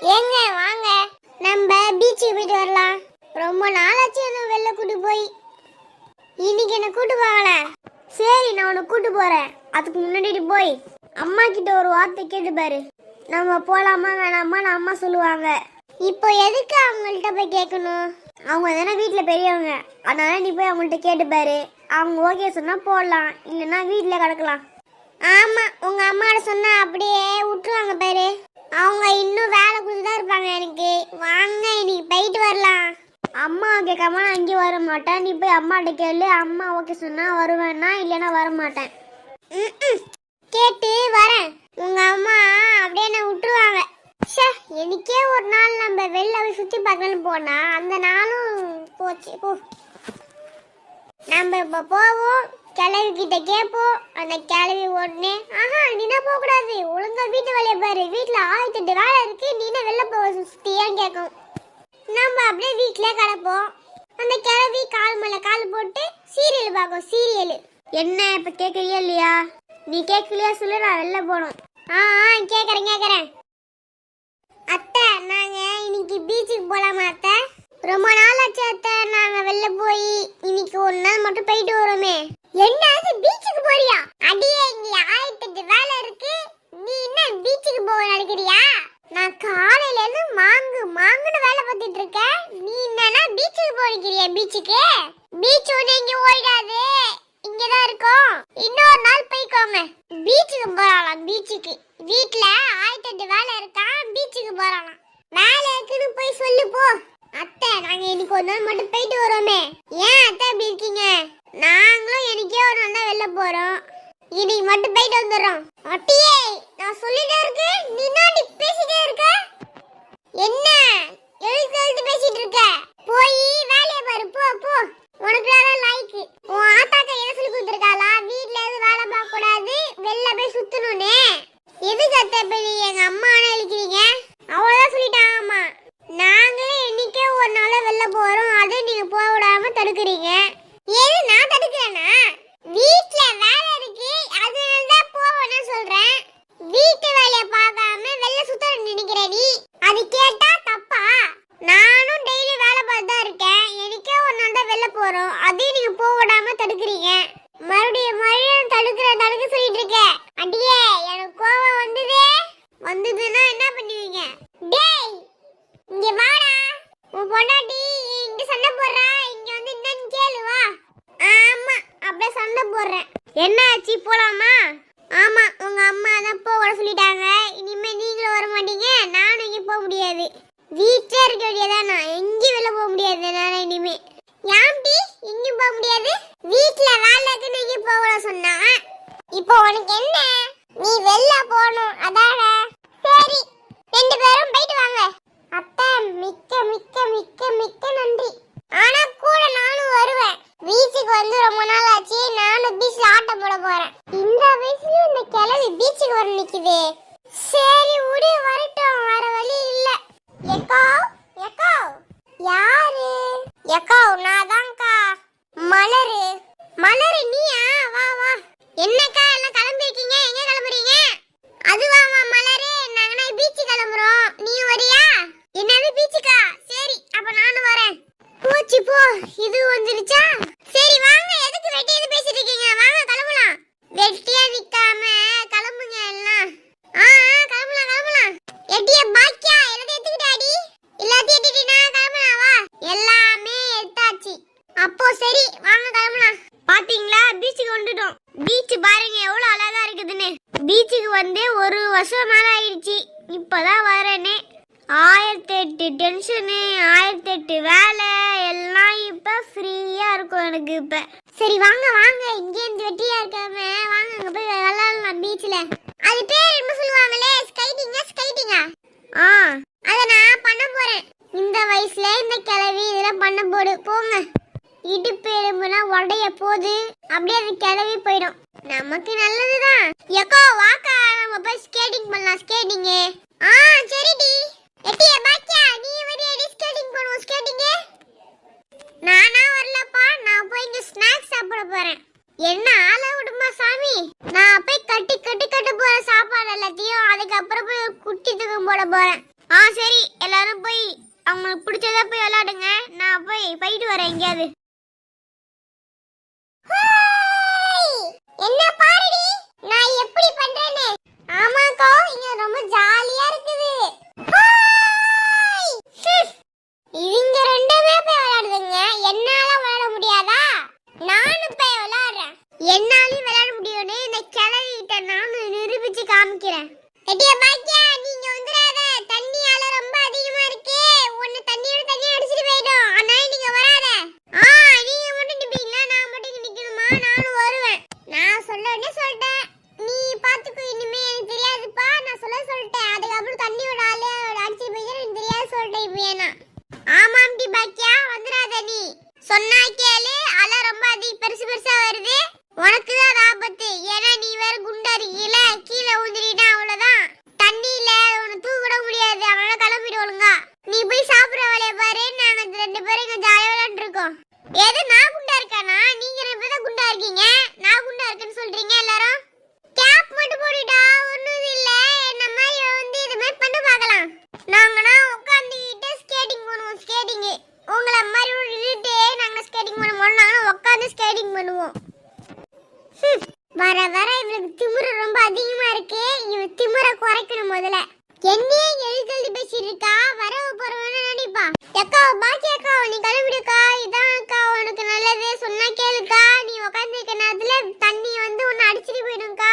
ஏங்க வாங்க நம்ம பீச்சுக்கு போயிட்டு வரலாம். ரொம்ப நாளாச்சு என்ன வெளில கூட்டு போய். இன்னைக்கு என்ன கூட்டு போகல. சரி நான் உன்னை கூட்டு போறேன். அதுக்கு முன்னாடி போய் அம்மா கிட்ட ஒரு வார்த்தை கேட்டு பாரு. நம்ம போலாமா வேணாமான்னு அம்மா சொல்லுவாங்க. இப்போ எதுக்கு அவங்கள்ட்ட போய் கேட்கணும்? அவங்க தானே வீட்டில் பெரியவங்க. அதனால நீ போய் அவங்கள்ட்ட கேட்டு பாரு. அவங்க ஓகே சொன்னா போடலாம், இல்லைன்னா வீட்டில் கிடக்கலாம். ஆமா உங்க அம்மாட்ட சொன்னா அப்படியே விட்டுருவாங்க பாரு. அவங்க இன்னும் வேலை கொடுத்துதான் இருப்பாங்க எனக்கு. வாங்க இன்னைக்கு போயிட்டு வரலாம். அம்மா கேட்காம நான் அங்கேயும் வர மாட்டேன். நீ போய் அம்மாட்ட கேளு. அம்மா ஓகே சொன்னா வருவேன்னா, இல்லைன்னா வர மாட்டேன். கேட்டு வரேன். உங்க அம்மா அப்படியே என்ன விட்டுருவாங்க. எனக்கே ஒரு நாள் நம்ம வெளில போய் சுத்தி பார்க்கணும்னு போனா அந்த நாளும் போச்சு. போ நம்ம இப்ப போவோம். கிளவி கிட்ட கேட்போம். அந்த கிளவி உடனே நீனா போக கூடாது, ஒழுங்கா வீட்டு வேலையை பாரு, வீட்டுல 1008 வேலை இருக்கு, நீனா வெளில போக சுத்தியான்னு கேட்கும். நம்ம அப்படியே வீட்டுல கிடப்போம். அந்த கிளவி கால் மேல கால் போட்டு சீரியல் பார்க்கும். சீரியல் என்ன இப்ப கேட்கறியா இல்லையா? நீ கேட்கலையா சொல்லு, நான் வெளில போனோம். கேட்கறேன். அத்தை நாங்க இன்னைக்கு பீச்சுக்கு போலாமா அத்தை? ரொம்ப நாள் ஆச்சு அத்தை நாங்க வெளில போய். இன்னைக்கு ஒரு நாள் மட்டும் போயிட்டு வரோமே. என்ன பீச்சுக்கு போறியா? அடியே இங்க 1008 வேலை இருக்கு, நீ என்ன பீச்சுக்கு போக நினைக்கிறியா? நான் காலையில இருந்து மாங்குன்னு வேலை பார்த்துட்டு இருக்கேன். நீ என்னன்னா பீச்சுக்கு போறியா? பீச் ஒண்ணு இங்க ஓடிடாது, இங்கதான் இருக்கோம். இன்னொரு நாள் போய்க்கோங்க. பீச்சுக்கு போறாளாம். பீச்சுக்கு வீட்டுல 1008 வேலை இருக்கா, பீச்சுக்கு போறாளாம். வேலை இருக்குன்னு போய் சொல்லு போ. அத்தை நாங்க இன்னைக்கு ஒரு நாள் மட்டும் போயிட்டு வரோமே. ஏன் அத்தை இப்படி இருக்கீங்க? நாங்களும் எனக்கே ஒரு நாள் தான் வெளில போறோம். இன்னைக்கு மட்டும் போயிட்டு வந்துடுறோம். அட்டியே நான் சொல்லிட்டே இருக்கு, நீ நாடி பேசிட்டே இருக்க. என்ன எழுத்து பேசிட்டு இருக்க? போய் வேலையை பாரு. போ உனக்கு தான் லைக்கு. உன் ஆத்தாக்கா என்ன சொல்லி கொடுத்துருக்காளா? வீட்டுல இருந்து வேலை பார்க்க கூடாது, வெளில போய் சுத்தணும்னு. எதுக்கு அத்தை இப்ப எங்க அம்மா எழுக்கிறீங்க? அவ்வளவுதான் சொல்லிட்டாங்கம்மா. நாங்களே என்னைக்கே ஒரு நாள் வெளில போறோம், அதை நீங்க போக விடாம தடுக்கிறீங்க. ஏது நான் தடுக்கிறேன்னா? வீட்டுல வேலை இருக்கு, அதனாலதான் போவேன்னு சொல்றேன். வீட்டு வேலையை பார்க்காம வெளில சுத்த நினைக்கிற நீ. அது கேட்டா தப்பா? நானும் டெய்லி வேலை பார்த்து தான் இருக்கேன். எனக்கே ஒரு நாள் தான் வெளில போறோம், அதையும் நீங்க போக விடாம தடுக்கிறீங்க. மறுபடியும் தடுக்க சொல்லிட்டு இருக்க. அடியே எனக்கு கோவம் வந்ததுன்னா என்ன பண்ணுவீங்க? டேய் இங்க வாடா. உன் பொண்டாட்டி இங்க சண்டை போடுறா, இங்க வந்து என்னன்னு கேளு வா. ஆமா அப்படியே சண்டை போடுறேன். என்ன ஆச்சு போலாமா? ஆமா உங்க அம்மா தான் போக சொல்லிட்டாங்க. இனிமே நீங்களும் வர மாட்டீங்க, நானும் இங்க போக முடியாது. வீட்டுல இருக்க வேண்டியதான், நான் எங்கேயும் வெளில போக முடியாது என்னால இனிமே. யாம்டி எங்கேயும் போக முடியாது? வீட்டுல வேலை இருக்குன்னு எங்கேயும் போகல சொன்னா. இப்போ உனக்கு என்ன? நீ வெளில போகணும் அதானே? சரி 2 பேரும் போயிட்டு வாங்க. அத்தை மிக்க மிக்க மிக்க மிக்க நன்றி. ஆனா கூட நானும் வருவேன். பீச்சுக்கு வந்து ரொம்ப நாள் ஆச்சு, நானும் பீச்ல ஆட்டம் போட போறேன். இந்த வயசுல இந்த கிழவி பீச்சுக்கு வர நிக்குது. சரி விடு வரட்டும், வேற வழி இல்ல. எக்கோ யாரு? எக்கோ நான் தான்க்கா. மலரு நீயா? வா என்னக்கா எல்லாம் கிளம்பிருக்கீங்க? எங்க கிளம்புறீங்க? அதுவாமா மலரு, நாங்க பீச்சு கிளம்புறோம். நீ வரியா? என்னது பீச்சுக்கா? சரி அப்ப நானும் வரேன். போச்சு போ, இது வந்துருச்சா? சரி வாங்க, எதுக்கு வெட்டியது பேசிட்டு இருக்கீங்க? வாங்க கிளம்பலாம். வெட்டியா நிக்காம கிளம்புங்க எல்லாம். கிளம்பலாம். எட்டிய பாக்கியா எல்லாத்தையும் எடுத்துக்கிட்டாடி? எல்லாத்தையும் எடுத்துட்டீனா? கிளம்பலாம் வா. எல்லாமே எடுத்தாச்சு. அப்போ சரி வாங்க கிளம்பலாம். பாத்தீங்களா பீச்சுக்கு வந்துட்டோம். பீச் பாருங்க எவ்வளவு அழகா இருக்குதுன்னு. பீச்சுக்கு வந்து 1 வருஷம் மேல ஆயிடுச்சு. இப்பதான் வரேனே. 1008 டென்ஷனு, 1008 வேலை எல்லாம் இப்ப ஃப்ரீயா இருக்கும் எனக்கு இப்ப. சரி வாங்க இங்கே இருந்து வெட்டியா இருக்காம வாங்க அங்க போய் விளையாடலாம் பீச்ல. அது பேர் என்ன சொல்லுவாங்களே? ஸ்கைட்டிங்கா? அத நான் பண்ண போறேன். இந்த வயசுல இந்த கிழவி இதெல்லாம் பண்ண போடு. போங்க. இடுப்பு எலும்புனா உடைய போது அப்படியே அது கிளவி போயிடும். நமக்கு நல்லதுதான். எக்கோ வாக்கா நம்ம போய் ஸ்கேட்டிங் பண்ணலாம். ஸ்கேட்டிங்கு சரிடி. எட்டியே பாக்கியா நீ வரியாடி ஸ்கேட்டிங் பண்ணுவோம்? ஸ்கேட்டிங் நானா வரலப்பா, நான் போய் இங்க ஸ்நாக்ஸ் சாப்பிட போறேன். என்ன ஆள விடுமா சாமி? நான் போய் கட்டு போற சாப்பாடு எல்லாத்தையும், அதுக்கப்புறம் போய் குட்டி தூக்கம் போட போறேன். சரி, எல்லாரும் போய் அவங்களுக்கு பிடிச்சதா போய் விளையாடுங்க. நான் போய் போயிட்டு வரேன் எங்கேயாவது. என்ன பாருடி நான் எப்படி பண்றேன்னு. ஆமாக்கா, இங்க ரொம்ப ஜாலியா இருக்குது. இவங்க ரெண்டுமே போய் விளையாடுதுங்க, என்னால விளையாட முடியாதா? நானும் போய் விளையாடுறேன். என்னாலையும் விளையாட முடியும்னு இந்த கிளவிட்ட நானும் நிரூபிச்சு காமிக்கிறேன். எட்டியா பாக்கியா, நீங்க வந்துடாத. தண்ணியால ரொம்ப அதிகமா இருக்கு. ஒன்னு தண்ணியோட தண்ணி அடிச்சிட்டு போயிடும். ஆனா நீங்க வராத. நீங்க மட்டும் நிப்பீங்களா? நான் மட்டும் நிக்கணுமா? நானும் வருவேன். நான் சொல்லணும்னு சொல்லிட்டேன். நீ பாத்துக்கோ, இனிமே எனக்கு தெரியாதுப்பா. நான் சொல்லிட்டேன். அதுக்கப்புறம் தண்ணியோட ஆளே அடிச்சிட்டு போயிடும் எனக்கு தெரியாது சொல்லிட்டேன். இப்போ ஏன்னா ஆமாம்டி பாக்கியா, வந்துடாத. நீ சொன்னா கேளு. அலை ரொம்ப பெருசு பெருசா வருது. உனக்கு தான் ஆபத்து. ஏன்னா நீ வேற குண்டா இருக்கீல. கீழே ஊந்துறினா அவ்வளவுதான். தண்ணியில உன்னை தூக்கிட முடியாது. அவனால கிளம்பிடு ஒழுங்கா. நீ போய் சாப்பிடுற வேலையை பாரு. நாங்க 2 பேரும் இங்க ஜாலியா விளையாண்டு இருக்கோம். எது நான் குண்டா இருக்கானா? நீங்க 2 பேரும் தான் குண்டா இருக்கீங்க. நான் குண்டா இருக்கேன்னு சொல்றீங்க எல்லாரும். கேப் மட்டும் போடுடா. ஒண்ணும் இல்ல. என்ன மாதிரி இது மாதிரி பண்ண பார்க்கலாம். நாங்கன்னா உட்காந்துக்கிட்டு ஸ்கேட்டிங் பண்ணுவோம். ஸ்கேட்டிங் உங்களை மாதிரி நின்றுட்டு நாங்க ஸ்கேட்டிங் பண்ணுவோம். நாங்களும் உட்காந்து ஸ்கேட்டிங் பண்ணுவோம். வர வர இவளுக்கு திமிரு ரொம்ப அதிகமா இருக்கு. இவ திமிர குறைக்கணும் முதல்ல. என்னையே எழுதி பேசிட்டு இருக்கா. வரவ போறவன்னு நினைப்பா. அக்கா பாக்கி அக்கா, நீ கிளம்பிடுக்கா. இதான் அக்கா உனக்கு நல்லது. சொன்னா கேளுக்கா. நீ உட்காந்துருக்க நேரத்துல தண்ணி உன்னை அடிச்சிட்டு போயிடும்க்கா.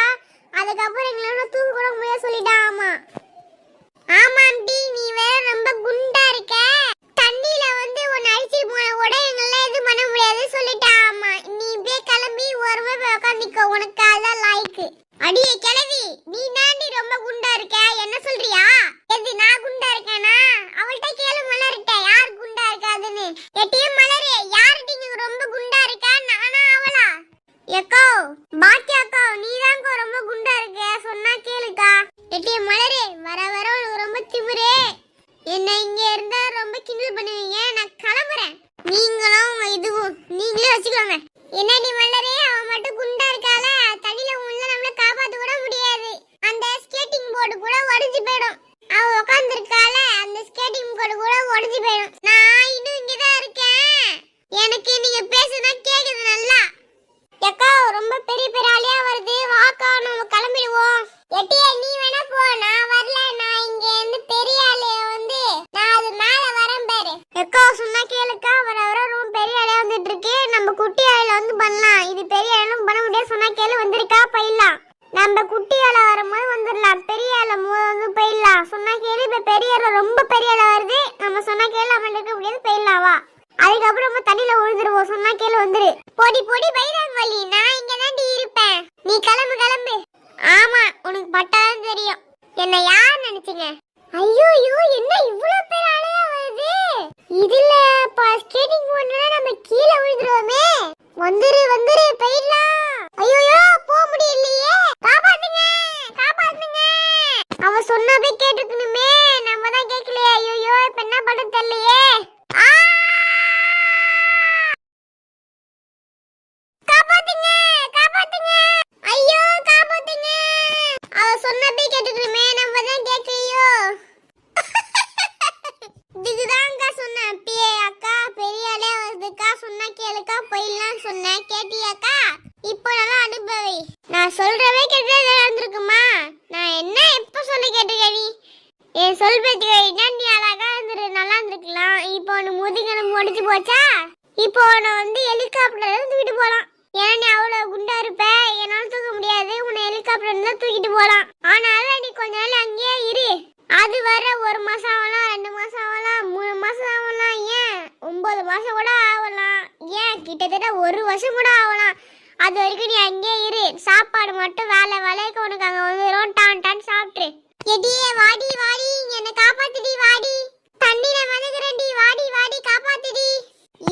அதுக்கப்புறம் எங்களை தூங்க கூட முடியாது சொல்லிட்டா. ஆமா ஆமாண்டி, நீ வேற ரொம்ப குண்டா இருக்க. தண்ணியில உன்னை அடிச்சிட்டு போன கூட எங்களால எதுவும் பண்ண முடியாது சொல்லிட்டா. ஆமா, நீ இப்படியே கிளம்பி ஒருமே போய் உட்காந்துக்கோ. உனக்கு அதான் லாய்க்கு. அடியே கிளவி, நீ தாண்டி ரொம்ப குண்டா இருக்க. என்ன சொல்றியா? எது நான் குண்டா இருக்கேனா? அவள்கிட்ட கேளு மலர்கிட்ட, யார் குண்டா இருக்காதுன்னு. எட்டியும் மலரே, யார்கிட்ட நீங்க ரொம்ப குண்டா இருக்கா? நானா அவளா? எக்கோ பாக்கி அக்கா, நீ தான்க்கா ரொம்ப குண்டா இருக்க. சொன்னா கேளுக்கா. எட்டியும் மலரே, வர வர உனக்கு ரொம்ப திமிரே. என்ன இங்க இருந்தா ரொம்ப கிண்டல் பண்ணுவீங்க. நான் கிளம்புறேன். நீங்களும் உங்க இதுவும் நீங்களே வச்சுக்கோங்க. என்னடி மலரே, அவன் மட்டும் குண்டா இருக்கால. தண்ணியில உள்ள நம்மள காப்பாத்த கூட முடியாது. அந்த ஸ்கேட்டிங் போர்டு கூட உடைஞ்சு போயிடும். அவ உட்கார்ந்து இருக்கால, அந்த ஸ்கேட்டிங் போர்டு கூட உடைஞ்சு போயிடும். நான் இன்னும் இங்கதான் இருக்கேன். எனக்கு நீங்க பேசுனா கேக்குது நல்லா. எக்கா ரொம்ப பெரிய பெரிய ஆளியா வருது. வாக்கா நம்ம கிளம்பிடுவோம். எட்டியா நீ வேணா போ, நான் வரல. நான் இங்க இருந்து பெரிய ஆளு நான் அது மேல வரேன் பாரு. எக்கா சொன்னா கேளுக்கா. வர வர ரொம்ப பெரிய ஆளா வந்துட்டு இருக்கு. நம்ம குட்டி ஆள பண்ணலாம். இது பெரிய ஆளும் பண்ண முடியாது. சொன்னா கேளு. வந்திருக்கா போயிடலாம். நம்ம குட்டி ஆள வரும்போது வந்துடலாம். பெரிய ஆள போயிடலாம். சொன்னா கேளு. இப்ப பெரிய ஆள ரொம்ப பெரிய ஆள வருது. நம்ம சொன்னா கேளு. அவன் இருக்க முடியாது. போயிடலாம் வா. அதுக்கப்புறம் நம்ம தண்ணியில விழுந்துருவோம். சொன்னா கேளு வந்துரு. பொடி பொடி பைராங்க வலி. நான் இங்க தாண்டி இருப்பேன். நீ கிளம்பு கிளம்பு. ஆமா, உனக்கு பட்டாதான் தெரியும். என்ன யார் நினைச்சீங்க? ஐயோ என்ன இவ்வளவு பேர் ஆளையா வருது? இதுல ஸ்கேட்டிங் போனா நம்ம கீழே விழுந்துருவோமே. வந்துரு வந்துரு போயிடலாம். ஐயோ போக முடியலையே. காப்பாத்துங்க காப்பாத்துங்க. அவ சொன்னபே கேட்டுக்கணுமே. நம்ம தான் கேட்கலையே. ஐயோ இப்ப என்ன பண்ண தெரியலையே. காப்பாத்துங்க காப்பாத்துங்க. ஐயோ காப்பாத்துங்க. அவ சொன்னபே கேட்டுக்கணுமே. நம்ம தான் கேட்கலையோ. இதுதான்க்கா சொன்னேன். பிஏ அக்கா பெரிய ஆளே வருதுக்கா. சொன்னா கேளுக்கா. போயிடலாம் சொன்னேன். கேட்டியாக்கா? இப்போ நல்லா அனுபவி. நான் சொல்றவே கேட்டு நடந்திருக்குமா? நான் என்ன எப்ப சொல்ல கேட்டுக்க நீ? என் சொல் பேச்சு கேட்டா நீ அழகா நல்லா இருந்திருக்கலாம். இப்போ உன்னை முதுகெலும்பு முடிச்சு போச்சா? இப்போ உன்னை ஹெலிகாப்டர்ல தூக்கிட்டு போலாம். ஏன்னா நீ அவ்வளவு குண்டா இருப்ப. என்னால தூக்க முடியாது. உன்னை ஹெலிகாப்டர்ல தூக்கிட்டு போலாம். ஆனாலும் நீ கொஞ்ச நாள் அங்கேயே இரு. அது வர 1 மாசம் ஆகலாம், 2 மாசம் ஆகலாம், 3 மாசம் ஆகலாம், ஏன் 9 மாசம் கூட ஆகலாம், ஏன் கிட்டத்தட்ட 1 வருஷம் கூட ஆகலாம். அது வரைக்கும் நீ அங்கே இரு. சாப்பாடு மட்டும் வேலைக்கு உனக்கு அங்க வந்துடும். டான் சாப்பிட்டு. எடியே வாடி வாடி, என்னை காப்பாத்துடி வாடி. தண்ணியில மதகுறேன்டி. வாடி காப்பாத்துடி.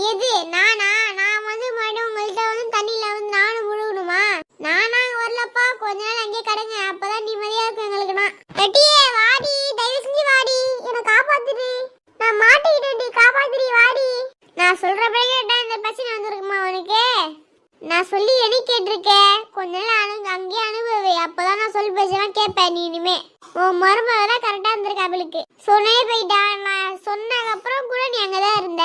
எது நானா? நான் மறுபடியும் உங்கள்கிட்ட தண்ணியில நானும் முழுகணுமா? நானா வரலப்பா. கொஞ்ச நாள் அங்கே கடங்க. அப்பதான் நிம்மதியா இருக்கும் எங்களுக்குனா. எட்டியே வாடி, தயவு செஞ்சு வாடி. என்னை காப்பாத்துடி. நான் மாட்டிக்கிட்டேன்டி. காப்பாத்துடி வாடி. நான் சொல்றபடி கேட்டா இந்த பிரச்சனை வந்துருக்குமா உனக்கு? நான் சொல்லி என்ன கேட்டிருக்கேன்? கொஞ்ச நாள் அங்கேயே அனுபவி. அப்பதான் நான் சொல்லி பேசலாம் கேட்பேன். நீ இனிமே உன் மருமக தான் கரெக்டா இருந்திருக்க. அவளுக்கு போயிட்டா. நான் சொன்ன அப்புறம் கூட நீ அங்கதான் இருந்த.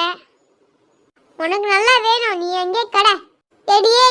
உனக்கு நல்லா வேணும், நீ எங்கே கடை எடியே